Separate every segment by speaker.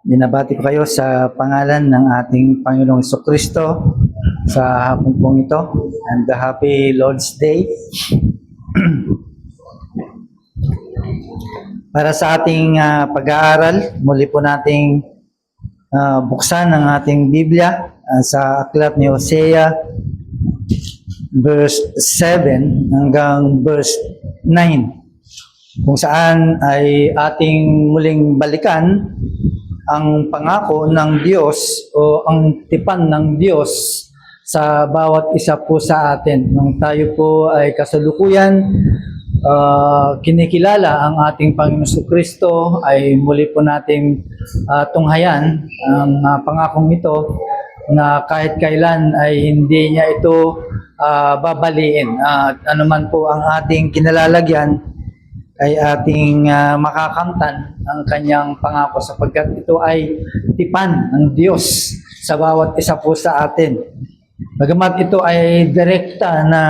Speaker 1: Binabati ko kayo sa pangalan ng ating Panginoong Jesucristo sa hapon pong ito, and the happy Lord's Day. Para sa ating pag-aaral, muli po nating buksan ang ating Biblia sa aklat ni Hosea, verse 7 hanggang verse 9, kung saan ay ating muling balikan ang pangako ng Diyos o ang tipan ng Diyos sa bawat isa po sa atin. Nung tayo po ay kasalukuyan kinikilala ang ating Panginoon Jesucristo, ay muli po nating tunghayan ang pangakong ito na kahit kailan ay hindi niya ito babaliin. Anuman po ang ating kinalalagyan, ay ating makakamtan ang kanyang pangako, sapagkat ito ay tipan ng Diyos sa bawat isa po sa atin. Bagamat ito ay direkta na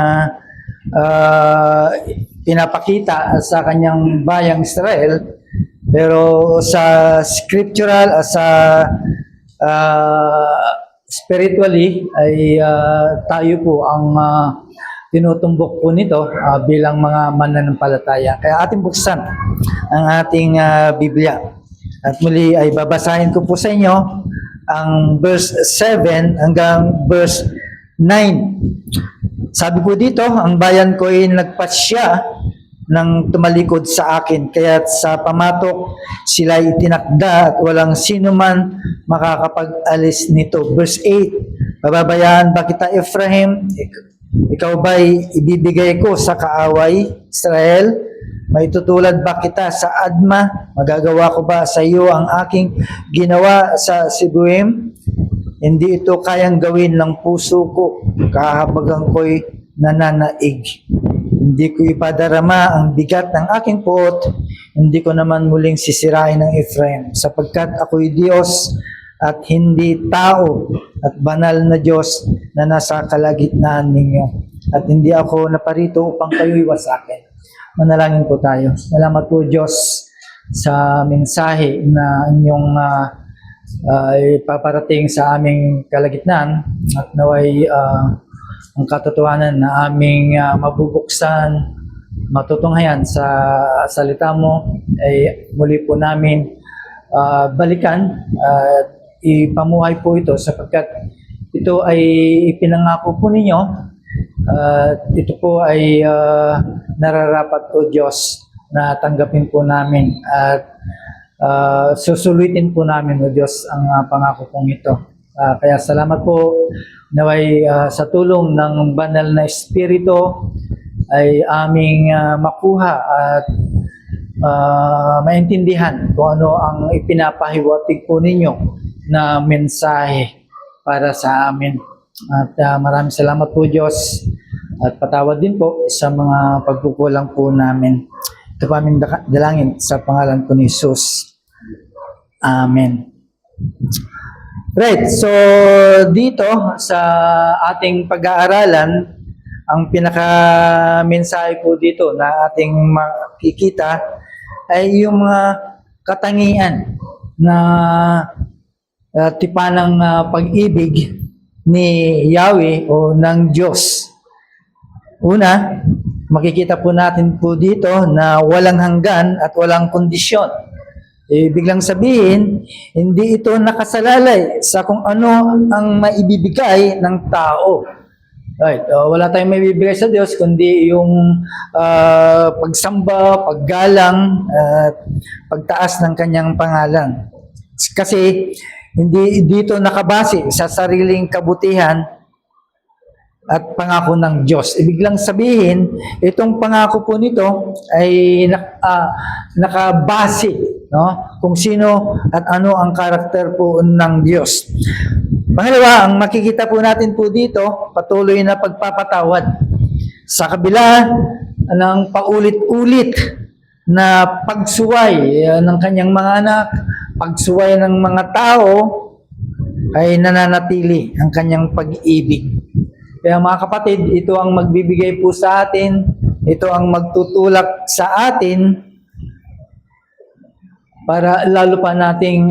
Speaker 1: pinapakita sa kanyang bayang Israel, pero sa scriptural, sa spiritually, ay tayo po ang tinutumbok po nito bilang mga mananampalataya. Kaya ating buksan ang ating Biblia. At muli ay babasahin ko po sa inyo ang verse 7 hanggang verse 9. Sabi po dito, ang bayan ko ay nagpasya nang tumalikod sa akin, kaya't sa pamatok sila itinakda at walang sino man makakapag-alis nito. Verse 8, pababayaan ba kita, Ephraim? Ikaw ba'y ibibigay ko sa kaaway, Israel? May tutulad ba kita sa Adma? Magagawa ko ba sa iyo ang aking ginawa sa Sibuim? Hindi ito kayang gawin ng puso ko, kahabagang ko'y nananaig. Hindi ko ipadarama ang bigat ng aking puot, hindi ko naman muling sisirain ng Ephraim, sapagkat ako'y Diyos at hindi tao, at banal na Diyos na nasa kalagitnaan ninyo. At hindi ako naparito upang kayo'y wasakin. Manalangin po tayo. Salamat po, Diyos, sa mensahe na inyong ipaparating sa aming kalagitnaan, at naway ang katotohanan na aming mabubuksan, matutunghayan sa salita mo, ay muli po namin balikan at ipamuhay po ito, sapagkat ito ay ipinangako po ninyo at ito po ay nararapat po, Diyos, na tanggapin po namin at susulitin po namin, o Diyos, ang pangako pong ito. Kaya salamat po, naway sa tulong ng banal na Espiritu ay aming makuha at maintindihan kung ano ang ipinapahiwatig po ninyo na mensahe para sa amin. At maraming salamat po, Diyos, at patawad din po sa mga pagkukulang po namin. Ito po aming dalangin sa pangalan po ni Jesus. Amen. Right, so dito sa ating pag-aaralan, ang pinaka-mensahe po dito na ating makikita ay yung mga katangian na tipanang pag-ibig ni Yahweh o ng Diyos. Una, makikita po natin po dito na walang hanggan at walang kondisyon. Ibig lang sabihin, hindi ito nakasalalay sa kung ano ang maibibigay ng tao. Right. Wala tayong maibibigay sa Diyos kundi yung pagsamba, paggalang, at pagtaas ng kanyang pangalan. Kasi hindi dito nakabase sa sariling kabutihan at pangako ng Diyos. Ibig lang sabihin, itong pangako po nito ay nakabase, no, kung sino at ano ang karakter po ng Diyos. Pangalawa, ang makikita po natin po dito, patuloy na pagpapatawad. Sa kabila ng paulit-ulit na pagsuway ng kanyang mga anak, pagsuway ng mga tao, ay nananatili ang kanyang pag-ibig. Kaya mga kapatid, ito ang magbibigay po sa atin, ito ang magtutulak sa atin para lalo pa nating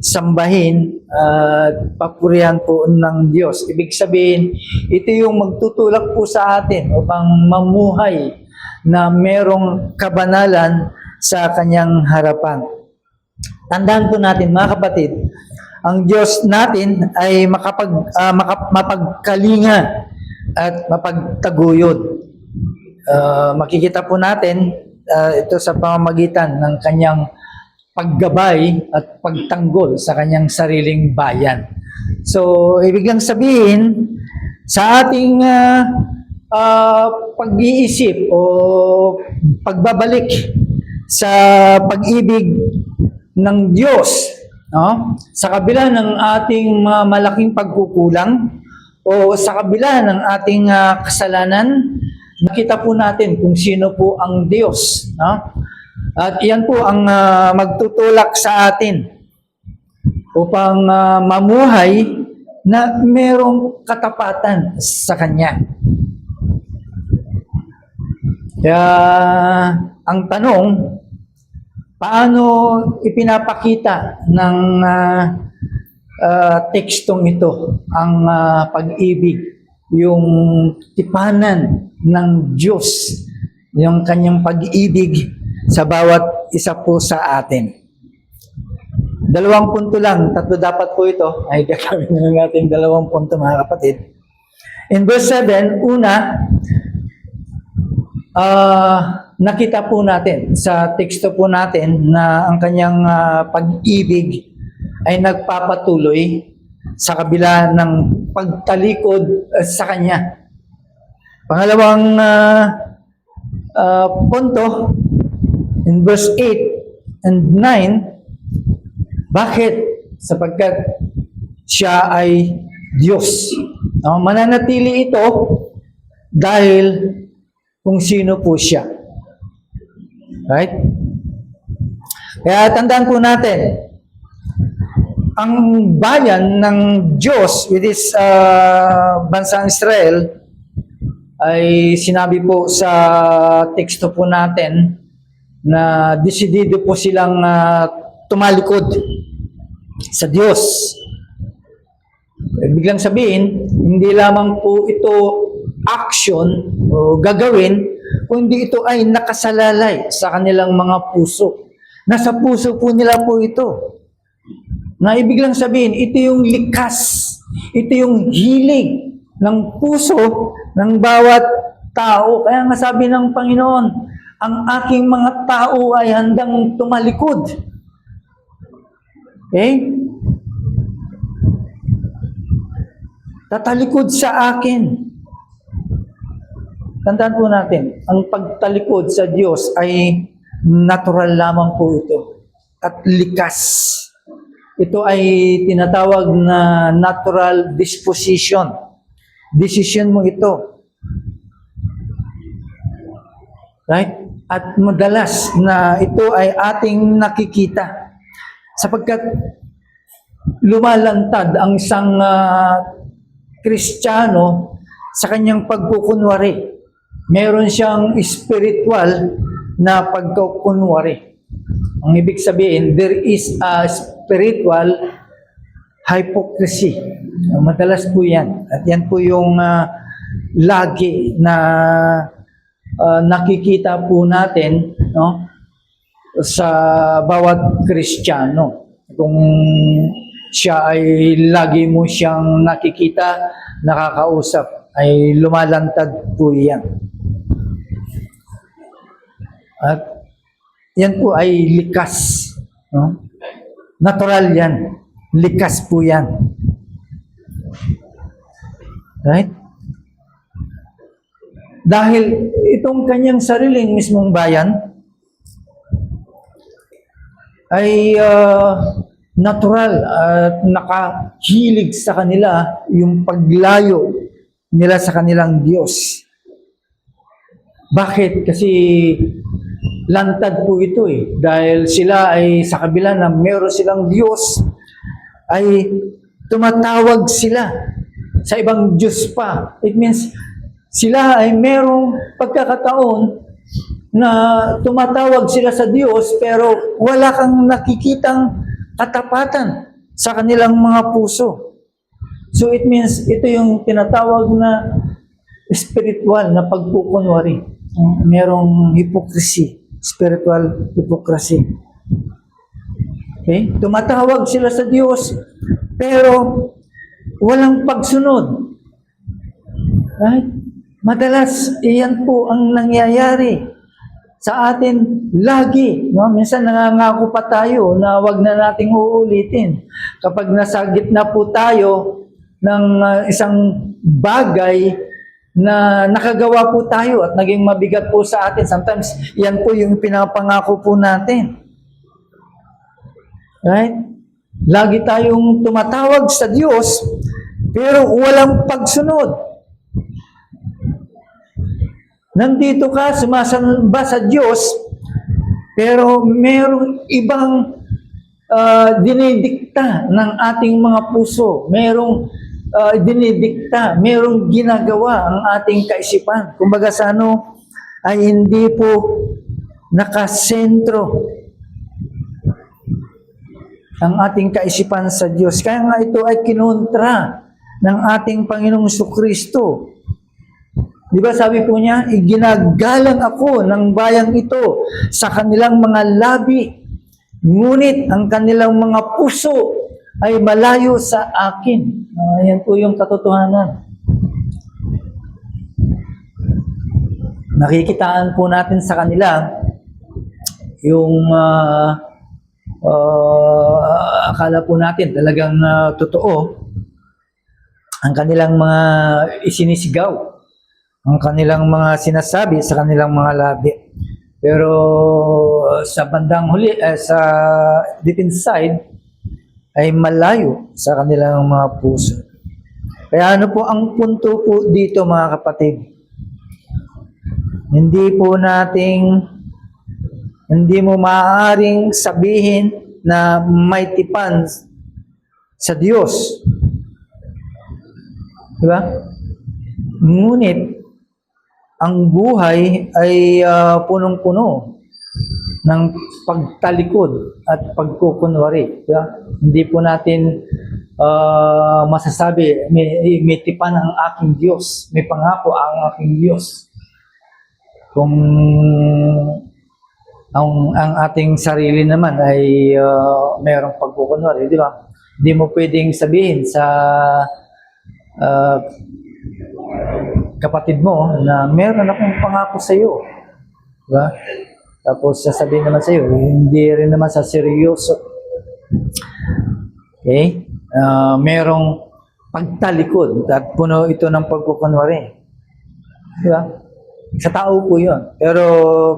Speaker 1: sambahin at papurihan po ng Diyos. Ibig sabihin, ito yung magtutulak po sa atin upang mamuhay na merong kabanalan sa kanyang harapan. Tandaan po natin, mga kapatid, ang Diyos natin ay mapagkalinga at mapagtaguyod. Makikita po natin ito sa pamamagitan ng kanyang paggabay at pagtanggol sa kanyang sariling bayan. So, ibig lang sabihin, sa ating pag-iisip o pagbabalik sa pag-ibig ng Diyos, no? Sa kabila ng ating malaking pagkukulang o sa kabila ng ating kasalanan, nakita po natin kung sino po ang Diyos, no? At iyan po ang magtutulak sa atin upang mamuhay na merong katapatan sa Kanya. Kaya ang tanong, paano ipinapakita ng tekstong ito ang pag-ibig, yung tipanan ng Diyos, yung Kanyang pag-ibig sa bawat isa po sa atin. 2 punto lang, 3 dapat po ito. Ay, gagawin na natin 2 punto, mga kapatid. In verse 7, una, nakita po natin sa teksto po natin na ang kanyang pag-ibig ay nagpapatuloy sa kabila ng pagtalikod sa kanya. Pangalawang punto, in verse 8 and 9, bakit? Sapagkat siya ay Diyos. Mananatili ito dahil kung sino po siya. Right? Kaya tandaan po natin, ang bayan ng Diyos, with this bansang Israel, ay sinabi po sa teksto po natin na desidido po silang tumalikod sa Diyos. Biglang sabihin, hindi lamang po ito action o gagawin, kundi ito ay nakasalalay sa kanilang mga puso. Nasa puso po nila po ito. Na ibig lang sabihin, ito yung likas, ito yung hilig ng puso ng bawat tao. Kaya nga sabi ng Panginoon, ang aking mga tao ay handang tumalikod. Okay? Tatalikod sa akin. Tandaan po natin, ang pagtalikod sa Diyos ay natural lamang po ito at likas. Ito ay tinatawag na natural disposition. Decision mo ito. Right? At madalas na ito ay ating nakikita sapagkat lumalantad ang isang Kristiyano sa kanyang pagkukunwari. Meron siyang spiritual na pagkukunwari. Ang ibig sabihin, there is a spiritual hypocrisy. Madalas po yan. At yan po yung lagi na nakikita po natin, no, sa bawat Kristiyano. Kung siya ay lagi mo siyang nakikita, nakakausap, ay lumalantad po yan. At yan po ay likas. No? Natural yan. Likas po yan. Right? Dahil itong kanyang sariling mismong bayan ay natural at nakahilig sa kanila yung paglayo nila sa kanilang Diyos. Bakit? Kasi lantad po ito eh. Dahil sila ay sa kabila na meron silang Diyos, ay tumatawag sila sa ibang Diyos pa. It means, sila ay merong pagkakataon na tumatawag sila sa Diyos pero wala kang nakikitang katapatan sa kanilang mga puso. So it means ito yung tinatawag na spiritual na pagkukunwari. Merong hypocrisy, spiritual hypocrisy. Okay? Tumatawag sila sa Diyos pero walang pagsunod. Right? Madalas, iyan po ang nangyayari sa atin lagi. No? Minsan nangangako pa tayo na wag na nating uulitin. Kapag nasa gitna po tayo ng isang bagay na nakagawa po tayo at naging mabigat po sa atin, sometimes yan po yung pinapangako po natin. Right? Lagi tayong tumatawag sa Diyos pero walang pagsunod. Nandito ka, sumasamba sa Diyos, pero merong ibang dinidikta ng ating mga puso. Merong dinidikta, merong ginagawa ang ating kaisipan. Kumbaga sa ano, ay hindi po nakasentro ang ating kaisipan sa Diyos. Kaya nga ito ay kinontra ng ating Panginoong Jesucristo. Di ba sabi po niya, iginagalang ako ng bayang ito sa kanilang mga labi, ngunit ang kanilang mga puso ay malayo sa akin. Yan po yung katotohanan. Nakikitaan po natin sa kanila yung akala po natin talagang totoo ang kanilang mga isinisigaw, ang kanilang mga sinasabi sa kanilang mga labi. Pero sa bandang huli, sa deep inside, ay malayo sa kanilang mga puso. Kaya ano po ang punto po dito mga kapatid? Hindi mo maaaring sabihin na may tipan sa Diyos. Diba? Ngunit, ang buhay ay punong-puno ng pagtalikod at pagkukunwari. Diba? Hindi po natin masasabi, may tipan ang aking Diyos, may pangako ang aking Diyos. Kung ang ating sarili naman ay mayroong pagkukunwari, di ba? Hindi mo pwedeng sabihin sa kapatid mo na meron akong pangako sa iyo. Diba? Tapos sasabihin naman sa iyo, hindi rin naman sa seryoso. Okay? Merong pagtalikod at puno ito ng pagkukunwari. Diba? Sa tao po yun. Pero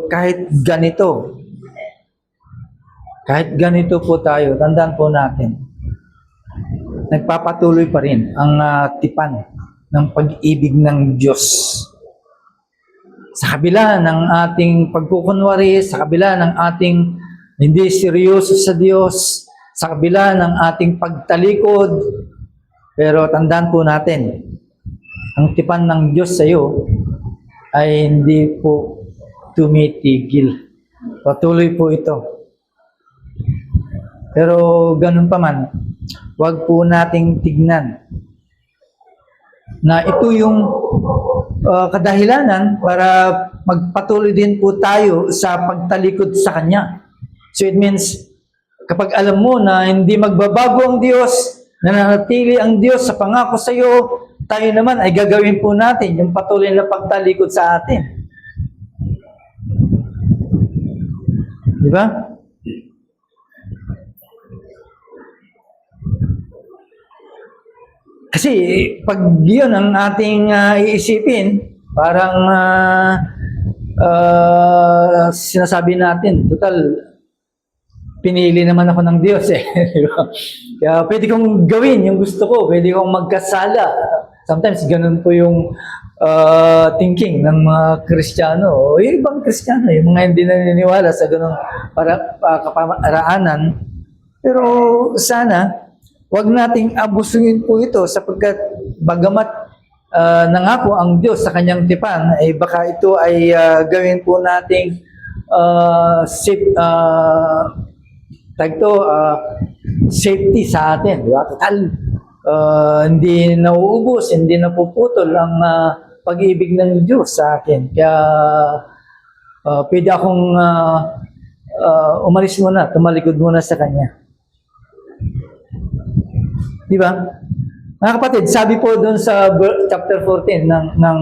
Speaker 1: kahit ganito po tayo, tandaan po natin, nagpapatuloy pa rin ang tipan ng pag-ibig ng Diyos. Sa kabila ng ating pagkukunwari, sa kabila ng ating hindi seryoso sa Diyos, sa kabila ng ating pagtalikod, pero tandaan po natin, ang tipan ng Diyos sa iyo ay hindi po tumitigil. Patuloy po ito. Pero ganun pa man, huwag po nating tignan na ito yung kadahilanan para magpatuloy din po tayo sa pagtalikod sa Kanya. So it means, kapag alam mo na hindi magbabago ang Diyos, nananatili ang Diyos sa pangako sa iyo, tayo naman ay gagawin po natin yung patuloy na pagtalikod sa atin. Di ba? Kasi pag yun ang ating iisipin, parang sinasabi natin, total, pinili naman ako ng Diyos eh. Kaya pwede kong gawin yung gusto ko, pwede kong magkasala. Sometimes ganun po yung thinking ng mga Kristiyano o yung ibang Kristiyano, yung mga hindi naniniwala sa ganung kaparaanan. Pero sana, wag nating abusuin po ito sapagkat bagamat nangako ang Diyos sa kanyang tipan, ay baka ito ay gawin po nating safe, safety sa atin. Di ba? Total, hindi nauubos, hindi napuputol ang pag-ibig ng Diyos sa akin. Kaya pwede akong umalis muna, tumalikod muna sa Kanya. Di ba? Mga kapatid, sabi po doon sa chapter 14 ng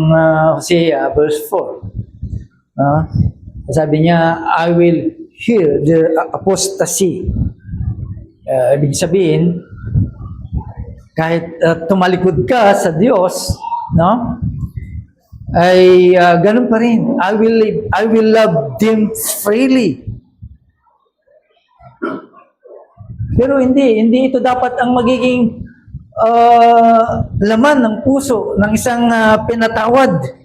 Speaker 1: Hosea, verse 4. Sabi niya, I will heal the apostasy. Ibig sabihin, kahit tumalikod ka sa Diyos, no? Ay ganun pa rin. I will love them freely. Pero hindi ito dapat ang magiging laman ng puso ng isang pinatawad.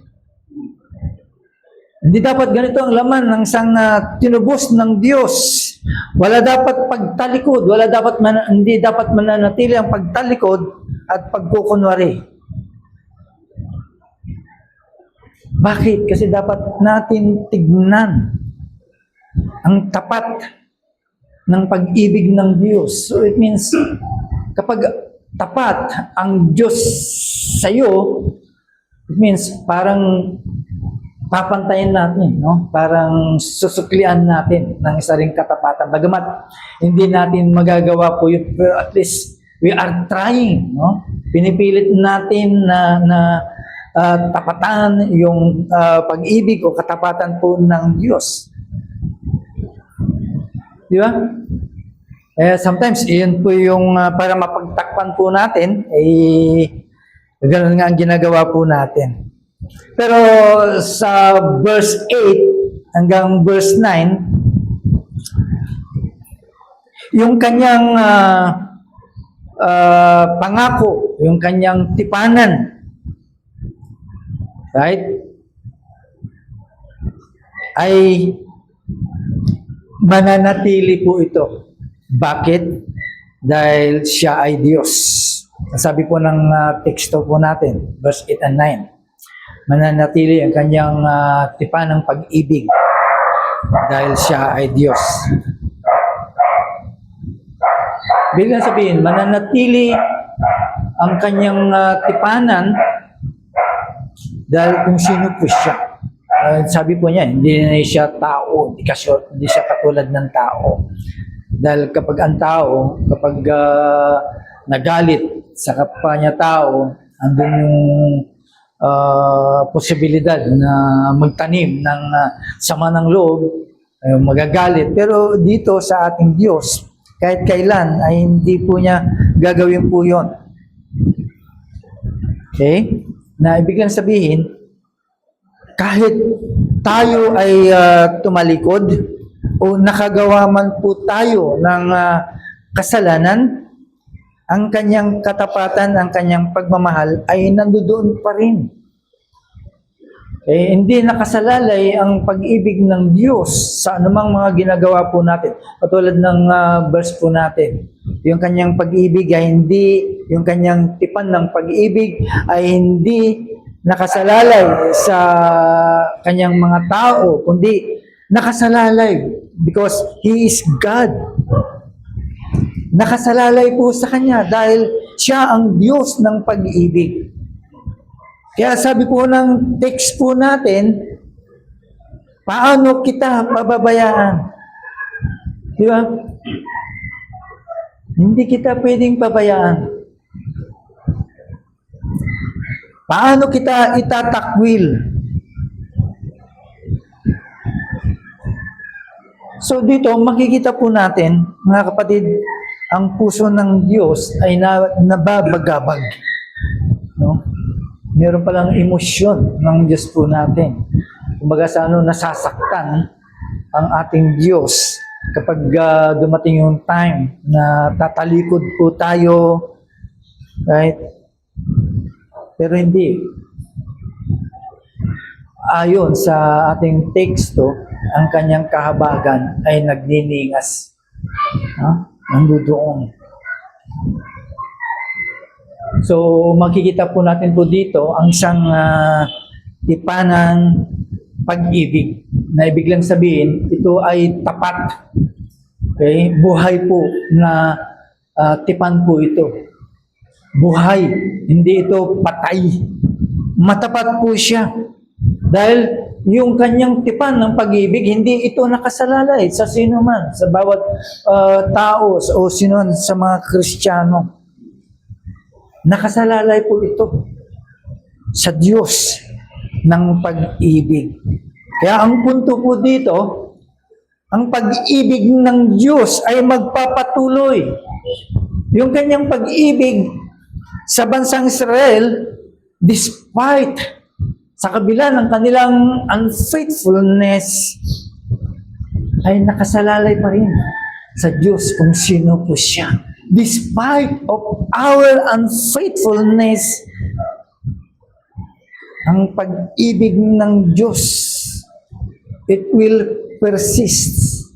Speaker 1: Hindi dapat ganito ang laman ng isang tinubos ng Diyos. Wala dapat pagtalikod, hindi dapat mananatili ang pagtalikod at pagkukunwari. Bakit? Kasi dapat natin tignan ang tapat ng pag-ibig ng Diyos. So it means, kapag tapat ang Diyos sa iyo, it means parang papantayin natin, no? Parang susuklian natin ng isa ring katapatan. Bagamat hindi natin magagawa po yun, pero at least we are trying, no? Pinipilit natin na tapatan yung pag-ibig o katapatan po ng Diyos. Di ba? Sometimes, iyon po yung para mapagtakpan po natin, ganoon nga ang ginagawa po natin. Pero sa verse 8 hanggang verse 9, yung kanyang pangako, yung kanyang tipanan, right? Ay mananatili po ito. Bakit? Dahil siya ay Diyos. Sabi po ng teksto po natin, verse 8 and 9. Mananatili ang kanyang tipan ng pag-ibig dahil siya ay Diyos. Bilang sabihin, mananatili ang kanyang tipanan dahil kung sino po siya. Sabi po niya, hindi na siya tao, hindi siya katulad ng tao. Dahil kapag ang tao, kapag nagalit sa kapwa niya tao, andun yung posibilidad na magtanim ng sama ng loob, magagalit. Pero dito sa ating Diyos, kahit kailan ay hindi po niya gagawin po yun. Okay? Na ibig lang sabihin, kahit tayo ay tumalikod o nakagawa man po tayo ng kasalanan, ang kanyang katapatan, ang kanyang pagmamahal ay nandoon pa rin. Hindi nakasalalay ang pag-ibig ng Diyos sa anumang mga ginagawa po natin. Katulad ng verse po natin. Yung kanyang pag-ibig ay hindi, yung kanyang tipan ng pag-ibig ay hindi nakasalalay sa kanyang mga tao, kundi nakasalalay because He is God. Nakasalalay po sa Kanya dahil siya ang Diyos ng pag-ibig. Kaya sabi po ng text po natin, paano kita pababayaan? Di ba? Hindi kita pwedeng pabayaan. Paano kita itatakwil? So dito, makikita po natin, mga kapatid, ang puso ng Diyos ay nababagabag. No? Meron palang emosyon ng Diyos po natin. Kumbaga sa nasasaktan ang ating Diyos kapag dumating yung time na tatalikod po tayo, right? Pero hindi. Ayon sa ating teksto, ang kanyang kahabagan ay nagniningas. Nandoon. So, makikita po natin po dito ang isang tipanang pag-ibig. Na ibig lang sabihin, ito ay tapat. Okay? Buhay po na tipan po ito. Buhay, hindi ito patay. Matapat po siya. Dahil yung kanyang tipan ng pag-ibig, hindi ito nakasalalay sa sino man, sa bawat tao o sino sa mga Kristiyano. Nakasalalay po ito sa Diyos ng pag-ibig. Kaya ang punto po dito, ang pag-ibig ng Diyos ay magpapatuloy. Yung kanyang pag-ibig sa bansang Israel, despite sa kabila ng kanilang unfaithfulness, ay nakasalalay pa rin sa Diyos kung sino po siya. Despite of our unfaithfulness, ang pag-ibig ng Diyos, it will persist.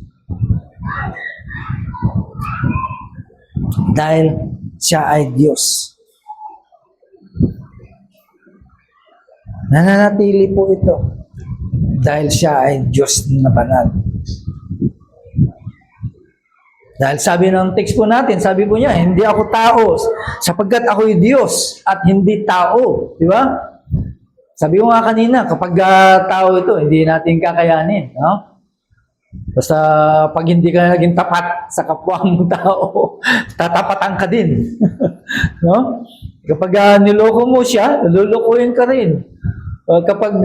Speaker 1: Dahil siya ay Diyos. Nananatili po ito dahil siya ay Diyos na banal. Dahil sabi ng text po natin, sabi po niya, hindi ako tao sapagkat ako'y Diyos at hindi tao. Di ba? Sabi ko nga kanina, kapag tao ito, hindi natin kakayanin. No? Basta pag hindi ka naging tapat sa kapwa mong tao, tatapatan ka din. No? Kapag niloko mo siya, lulukuhin ka rin. Kapag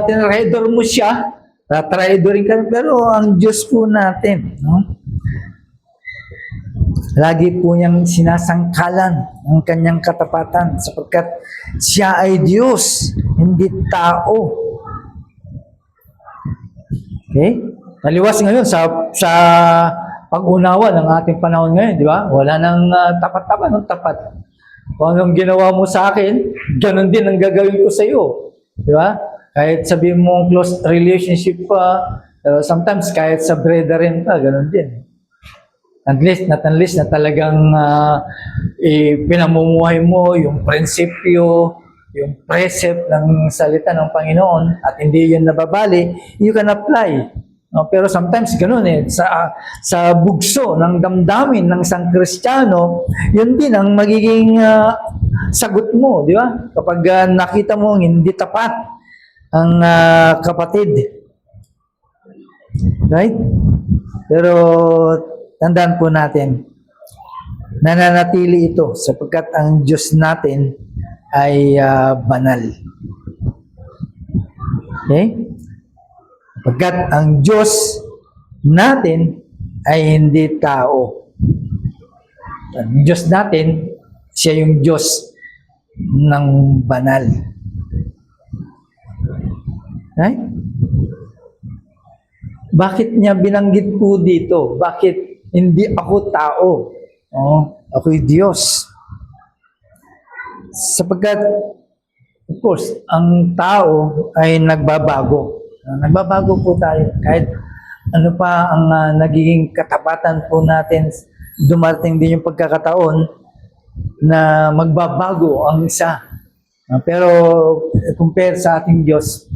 Speaker 1: tinraidor mo siya, tatraidorin ka rin. Pero ang Diyos po natin, no? Lagi po niyang sinasangkalan ang kanyang katapatan sapagkat siya ay Diyos, hindi tao. Okay? Naliwas ngayon sa pag-unawa ng ating panahon ngayon, di ba? Wala nang tapat-tapat ng tapat. Kung anong ginawa mo sa akin, ganun din ang gagawin ko sa iyo. Di ba? Kahit sabihin mo close relationship pa, sometimes kahit sa brethren pa, ganun din. Unless na talagang pinamumuhay mo yung prinsipyo, yung precept ng salita ng Panginoon at hindi yun nababali, you can apply. No? Pero sometimes ganun sa bugso ng damdamin ng isang Kristiyano, yun din ang magiging sagot mo, di ba? Kapag nakita mo hindi tapat ang kapatid. Right? Pero tandaan po natin, nananatili ito sapagkat ang Diyos natin ay banal. Okay? Sapagkat ang Diyos natin ay hindi tao. Ang Diyos natin, siya yung Diyos ng banal. Right? Bakit niya binanggit po dito? Bakit hindi ako tao? Ako'y Diyos. Sapagkat, of course, ang tao ay nagbabago. Nagbabago po tayo. Kahit ano pa ang nagiging katapatan po natin, dumating din yung pagkakataon na magbabago ang isa. Pero compare sa ating Diyos,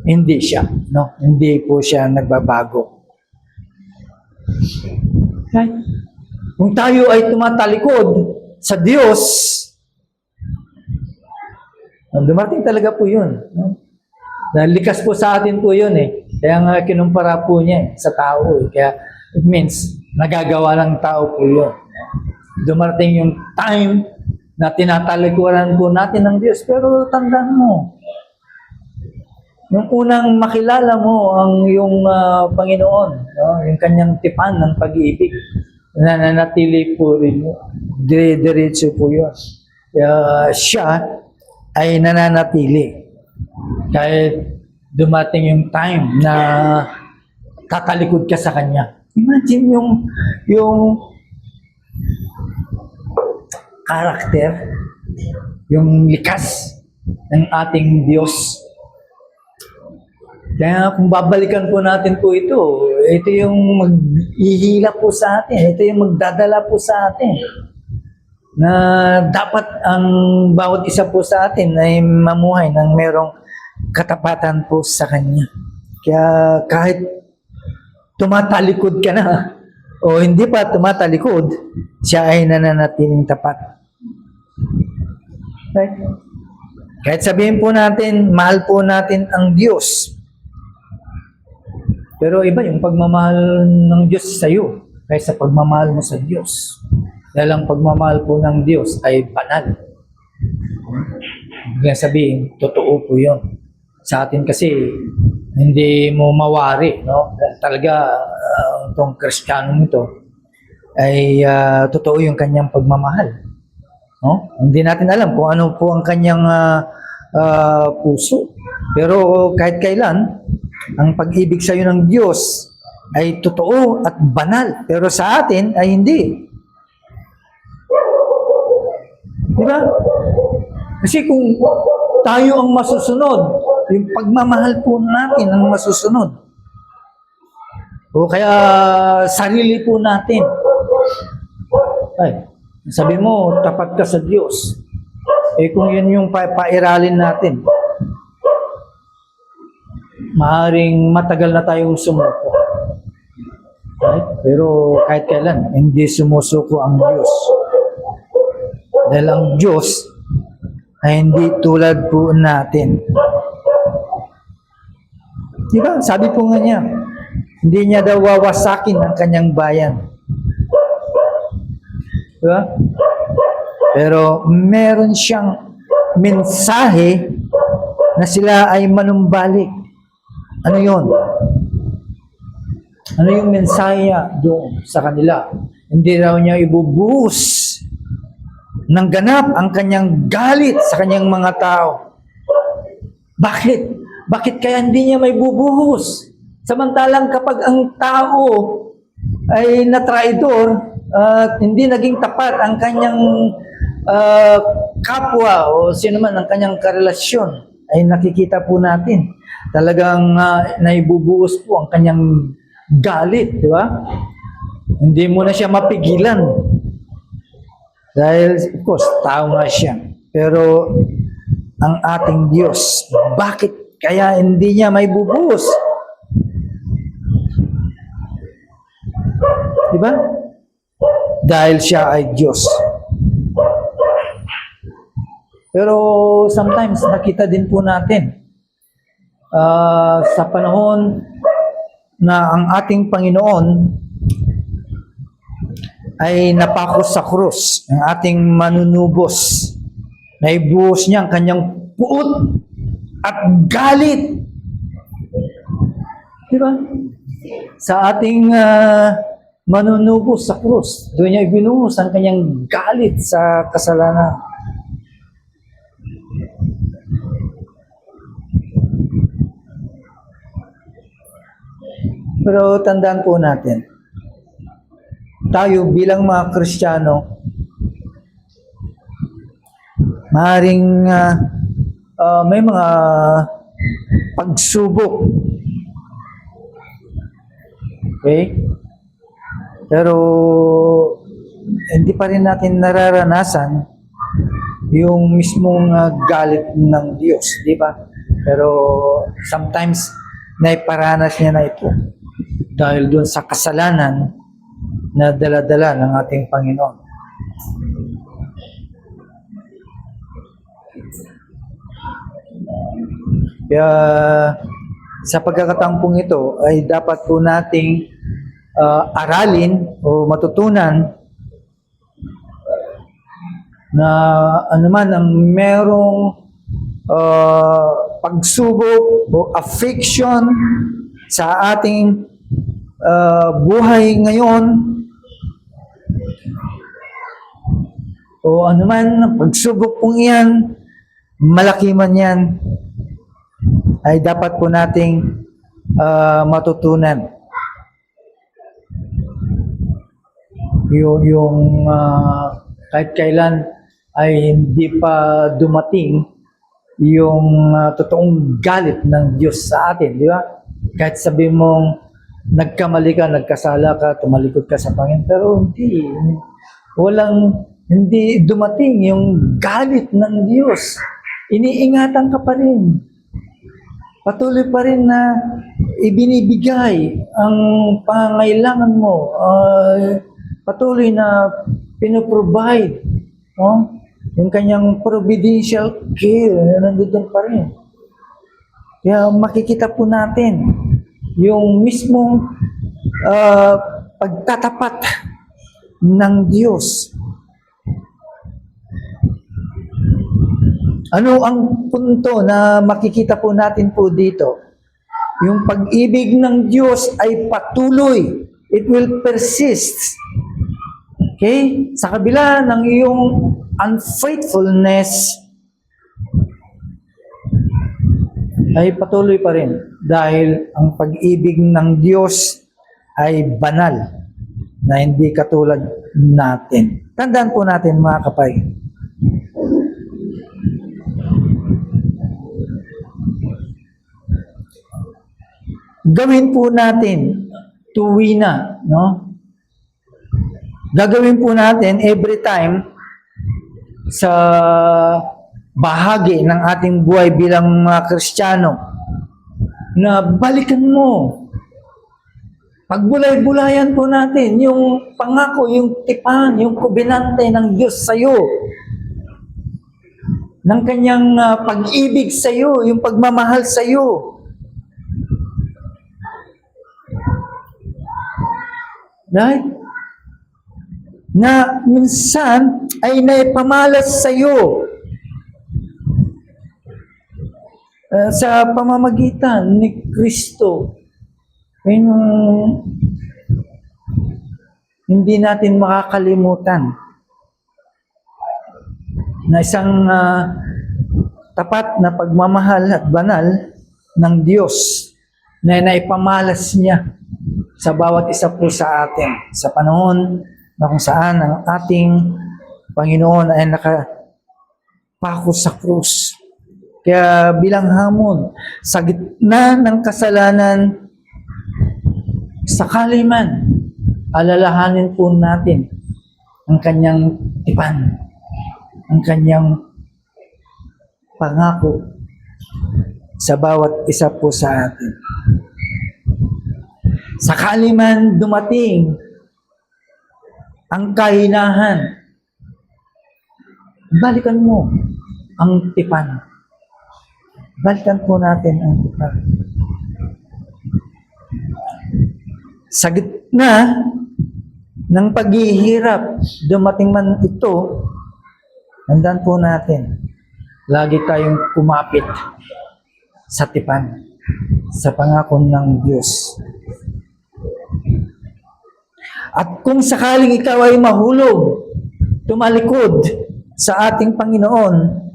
Speaker 1: hindi siya. No? Hindi po siya nagbabago. Okay? Kung tayo ay tumatalikod sa Diyos, dumating talaga po yun. No? Likas po sa atin po yun eh. Kaya nga kinumpara po niya sa tao eh. Kaya it means nagagawa ng tao po yun. Dumating yung time na tinatalikuran po natin ng Diyos. Pero tandaan mo, yung unang makilala mo ang yung Panginoon, no? Yung kanyang tipan ng pag-ibig, nananatili po rin yun. Diretso po yun. Siya ay nananatili. Kahit dumating yung time na tatalikod ka sa Kanya. Imagine yung karakter, yung likas ng ating Diyos. Kaya kung babalikan po natin po ito yung maghihila po sa atin, ito yung magdadala po sa atin. na dapat ang bawat isa po sa atin ay mamuhay ng merong katapatan po sa Kanya. Kaya kahit tumatalikod ka na o hindi pa tumatalikod, siya ay nananatiling tapat. Right? Kahit sabihin po natin, mahal po natin ang Diyos. Pero iba yung pagmamahal ng Diyos sa iyo kaysa pagmamahal mo sa Diyos. Dahil ang pagmamahal po ng Diyos ay banal. Kaya sabihin, totoo po yun. Sa atin kasi, hindi mo mawari, no? Talaga, itong Kristiyanong ito, ay totoo yung kanyang pagmamahal. No? Hindi natin alam kung ano po ang kanyang puso. Pero kahit kailan, ang pag-ibig sa iyo ng Diyos ay totoo at banal. Pero sa atin ay hindi. Di ba? Kasi kung tayo ang masusunod, yung pagmamahal po natin ang masusunod. O kaya sarili po natin. Ay, sabi mo, tapat ka sa Diyos. Eh kung yun yung pairalin natin, maaaring matagal na tayong sumuko. Right? Pero kahit kailan, hindi sumusuko ang Diyos. Dahil ang Diyos ay hindi tulad po natin. Diba? Sabi po nga niya, hindi niya daw wawasakin ang kanyang bayan. Diba? Pero meron siyang mensahe na sila ay manumbalik. Ano yun? Ano yung mensahe doon sa kanila? Hindi raw niya ibubuhos ng ganap ang kanyang galit sa kanyang mga tao. Bakit? Bakit kaya hindi niya may bubuhos? Samantalang kapag ang tao ay natraidor at hindi naging tapat ang kanyang kapwa o sino man ang kanyang karelasyon, ay nakikita po natin talagang naibubuhos po ang kanyang galit, di ba? Hindi mo na siya mapigilan. Dahil, of course, tao nga siya. Pero, ang ating Diyos, bakit kaya hindi niya may bubuhos? Di ba? Dahil siya ay Diyos. Pero, sometimes, nakita din po natin, sa panahon na ang ating Panginoon ay napako sa krus, ang ating manunubos. Naibuhos niya ang kanyang puot at galit. Diba? Sa ating manunubos sa krus, doon niya ibinuhos ang kanyang galit sa kasalanan. Pero tandaan po natin, tayo bilang mga Kristiyano, maaaring may mga pagsubok. Okay? Pero hindi pa rin natin nararanasan yung mismong galit ng Diyos, di ba? Pero sometimes naiparanas niya na ito dahil doon sa kasalanan na dala-dala ng ating Panginoon. Kaya sa pagkakataong ito ay dapat po nating aralin o matutunan na anuman ang merong pagsubok o affliction sa ating buhay ngayon, o anuman pagsubok pong iyan, malaki man yan, ay dapat po nating matutunan. Yung kahit kailan ay hindi pa dumating yung totoong galit ng Diyos sa atin, di ba? Kahit sabi mong nagkamali ka, nagkasala ka, tumalikod ka sa Panginoon, pero hindi. hindi dumating yung galit ng Diyos, iniingatan ka pa rin. Patuloy pa rin na ibinibigay ang pangangailangan mo. Patuloy na pinoprovide. No? Yung kanyang providential care, nandun pa rin. Kaya makikita po natin yung mismong pagtatapat ng Diyos. Ano ang punto na makikita po natin po dito? Yung pag-ibig ng Diyos ay patuloy. It will persist. Okay? Sa kabila ng iyong unfaithfulness, ay patuloy pa rin. Dahil ang pag-ibig ng Diyos ay banal na hindi katulad natin. Tandaan po natin mga kapay. Gawin po natin tuwina, no? Gagawin po natin every time sa bahagi ng ating buhay bilang mga Kristiyano na balikan mo. Pagbulay-bulayan po natin yung pangako, yung tipan, yung kubinante ng Diyos sa iyo. Ng kanyang pag-ibig sa iyo, yung pagmamahal sa iyo. Right? Na minsan ay naipamalas sa iyo sa pamamagitan ni Kristo. Yung hindi natin makakalimutan na isang tapat na pagmamahal at banal ng Diyos na naipamalas niya sa bawat isa po sa atin sa panahon na kung saan ang ating Panginoon ay nakapako sa krus. Kaya bilang hamon, sa gitna ng kasalanan, sakali man, alalahanin po natin ang kanyang tipan, ang kanyang pangako sa bawat isa po sa atin. Sakali man dumating ang kahinahan, balikan mo ang tipan. Balikan po natin ang tipan. Sa gitna ng paghihirap, dumating man ito, tandaan po natin, lagi tayong kumapit sa tipan, sa pangako ng Diyos. At kung sakaling ikaw ay mahulog, tumalikod sa ating Panginoon,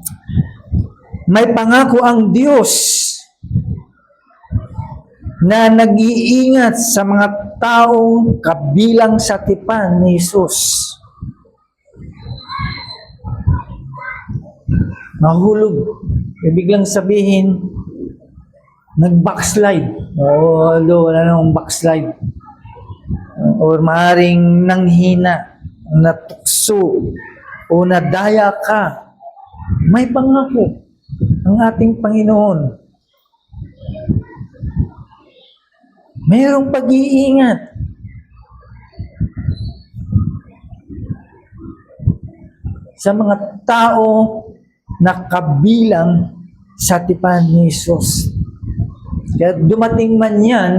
Speaker 1: may pangako ang Diyos na nag-iingat sa mga taong kabilang sa tipan ni Jesus. Mahulog. Ibig lang sabihin, nag-backslide. Wala namang backslide. Or maaaring nanghina, natukso, o nadaya ka. May pangako ang ating Panginoon. Mayroong pag-iingat. Sa mga tao na kabilang sa tipan ni Jesus. Kaya dumating man yan,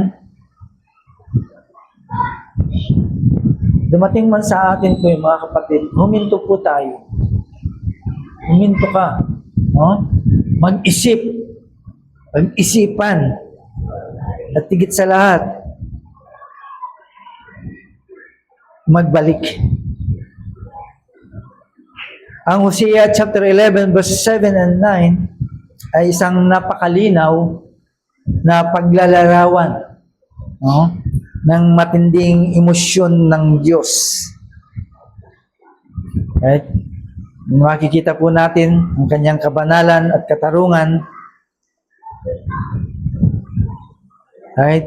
Speaker 1: dumating man sa atin po yung mga kapatid, huminto po tayo. Huminto ka. No? Mag-isip. Mag-isipan. At higit sa lahat, magbalik. Ang Hosea chapter 11 verses 7 and 9 ay isang napakalinaw na paglalarawan, no? Ng matinding emosyon ng Diyos. Right? Makikita po natin ang kanyang kabanalan at katarungan. Right?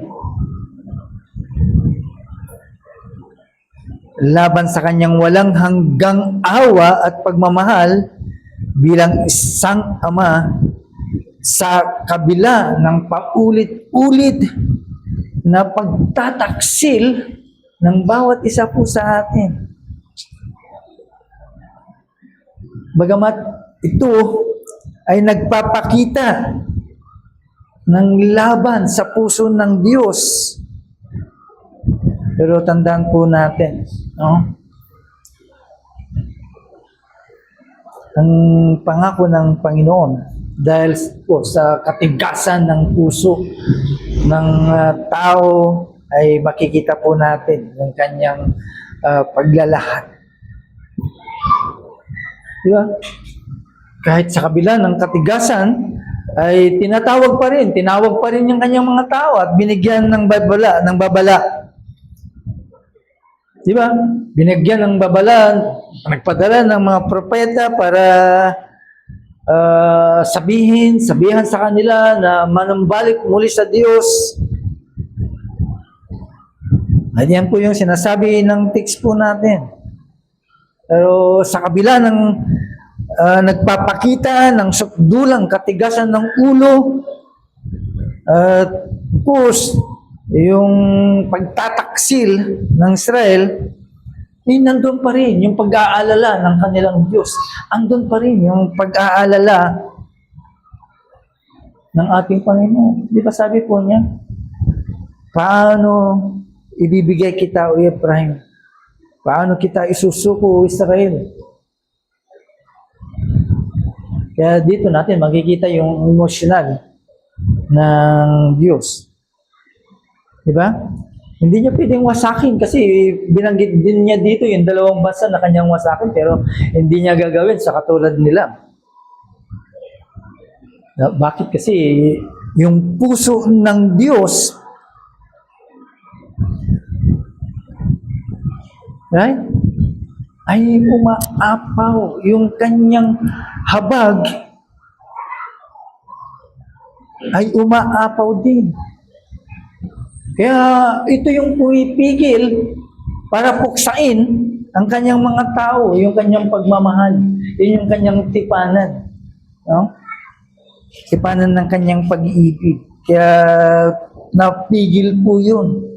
Speaker 1: laban sa kanyang walang hanggang awa at pagmamahal bilang isang ama sa kabila ng paulit-ulit na pagtataksil ng bawat isa po sa atin. Bagamat ito ay nagpapakita ng laban sa puso ng Diyos. Pero tandaan po natin, no? Ang pangako ng Panginoon dahil po sa katigasan ng puso ng tao ay makikita po natin yung kanyang paglalahad. Di ba? Kahit sa kabila ng katigasan, ay tinawag pa rin yung kanyang mga tao at binigyan ng babala. Di ba? Binigyan ng babala, nagpadala ng mga propeta para sabihan sa kanila na manumbalik muli sa Diyos. At yan po yung sinasabi ng text po natin. Pero sa kabila ng nagpapakita ng sukdulang katigasan ng ulo, at of course, yung pagtataksil ng Israel, nandun pa rin yung pag-aalala ng kanilang Diyos. Andun pa rin yung pag-aalala ng ating Panginoon. Di ba sabi po niya, paano ibibigay kita, O Ephraim? Paano kita isusuko, O Israel? Kaya dito natin makikita yung emotional ng Diyos. Diba? Hindi niya pwedeng wasakin kasi binanggit din niya dito yung dalawang bansa na kanyang wasakin pero hindi niya gagawin sa katulad nila. Bakit? Kasi yung puso ng Diyos, right? Ay umaapaw. Yung kanyang habag ay umaapaw din. Kaya ito yung pumipigil para puksain ang kanyang mga tao, yung kanyang pagmamahal, yun yung kanyang tipanan. No? Tipanan ng kanyang pag-iibig. Kaya napigil po yun.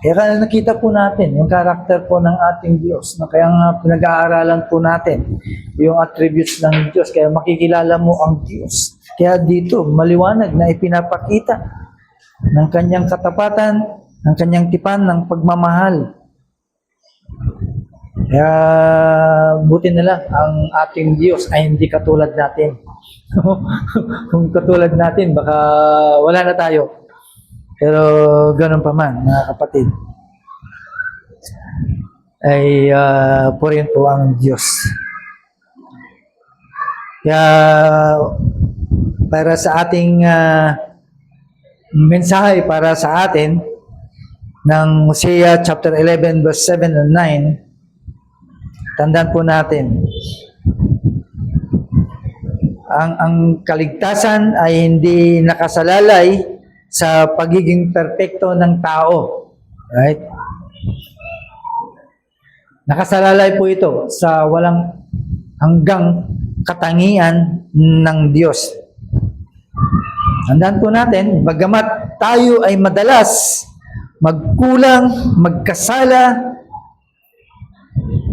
Speaker 1: Kaya nakita po natin yung karakter po ng ating Diyos. Kaya nga pinag-aaralan po natin yung attributes ng Diyos. Kaya makikilala mo ang Diyos. Kaya dito, maliwanag na ipinapakita ng kanyang katapatan, ng kanyang tipan, ng pagmamahal. Kaya buti na lang ang ating Diyos ay hindi katulad natin. Kung katulad natin, baka wala na tayo. Pero ganun pa man, mga kapatid, ay purihin po ang Diyos. Kaya para sa ating mensahe para sa atin ng Hosea chapter 11 verse 7 and 9, tandaan po natin, ang kaligtasan ay hindi nakasalalay sa pagiging perpekto ng tao. Right? Nakasalalay po ito sa walang hanggang katangian ng Diyos. Tandaan po natin, bagamat tayo ay madalas magkulang, magkasala,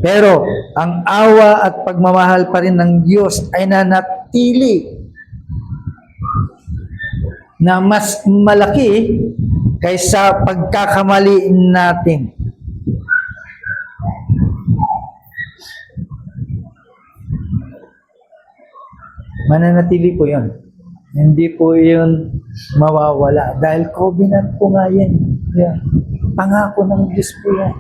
Speaker 1: pero ang awa at pagmamahal pa rin ng Diyos ay nanatili na mas malaki kaysa pagkakamali natin. Mananatili po yun. Hindi po yun mawawala. Dahil covenant po nga yan. Yeah. Pangako ng Diyos po yan.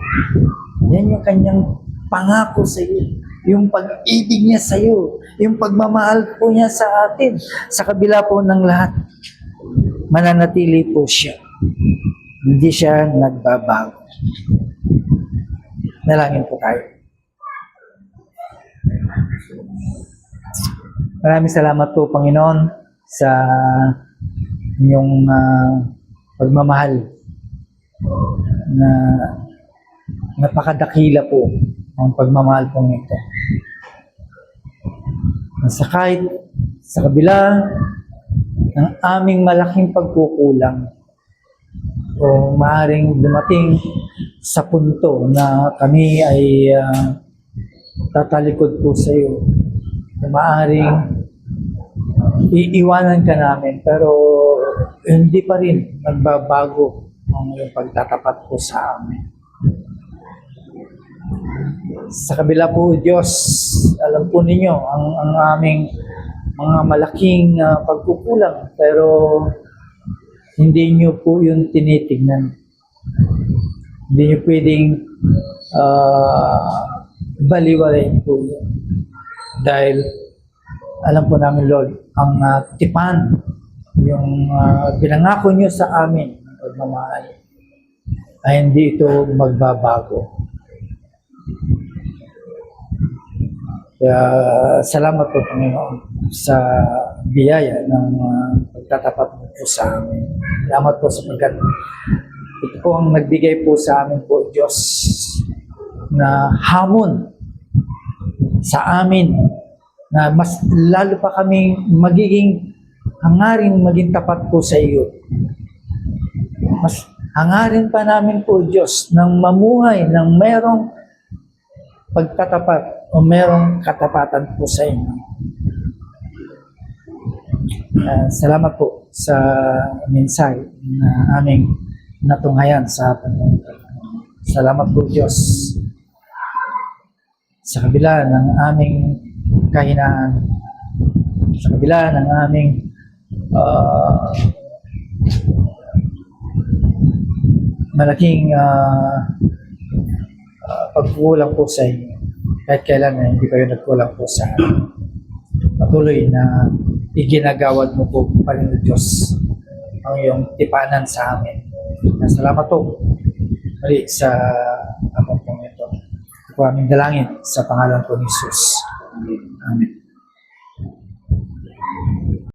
Speaker 1: Yan yung kanyang pangako sa iyo. Yung pag-ibig niya sa iyo. Yung pagmamahal po niya sa atin. Sa kabila po ng lahat. Mananatili po siya. Hindi siya nagbabago. Nalangin po tayo. Maraming salamat po, Panginoon, sa inyong pagmamahal na Napakadakila po ang pagmamahal pong ito. Sa kahit sa kabila ng aming malaking pagkukulang o maaaring dumating sa punto na kami ay tatalikod po sa iyo. Maaaring iiwanan ka namin pero hindi pa rin nagbabago ang iyong pagtatapat po sa amin. Sa kabila po, Diyos, alam po ninyo ang aming mga malaking pagkukulang pero hindi nyo po yun tinitignan. Hindi nyo pwedeng baliwalayin po yun. Dahil alam po namin, Lord, ang tipan, yung pinangako nyo sa amin, pagmamahal, ay hindi ito magbabago. Kaya salamat po, Panginoon, sa biyaya ng pagtatapat mo po sa amin. Salamat po sapagkat ito po ang nagbigay po sa amin po, Diyos, na hamon sa amin na mas lalo pa kami magiging hangaring maging tapat po sa iyo. Mas hangarin pa namin po, Diyos, ng mamuhay ng merong pagtatapat o merong katapatan po sa inyo. Salamat po sa mensahe na aming natunghayan sa atin. Salamat po, Diyos, sa kabila ng aming kahinaan, sa kabila ng aming malaking pagkukulang po sa inyo. Kahit kailan hindi kayo nagkulang po sa amin. Patuloy na iginagawad mo po pa rin, Diyos, ang iyong tipanan sa amin. Salamat po muli sa apong pong ito. Ito po aming dalangin sa pangalan po ni Jesus. Amen.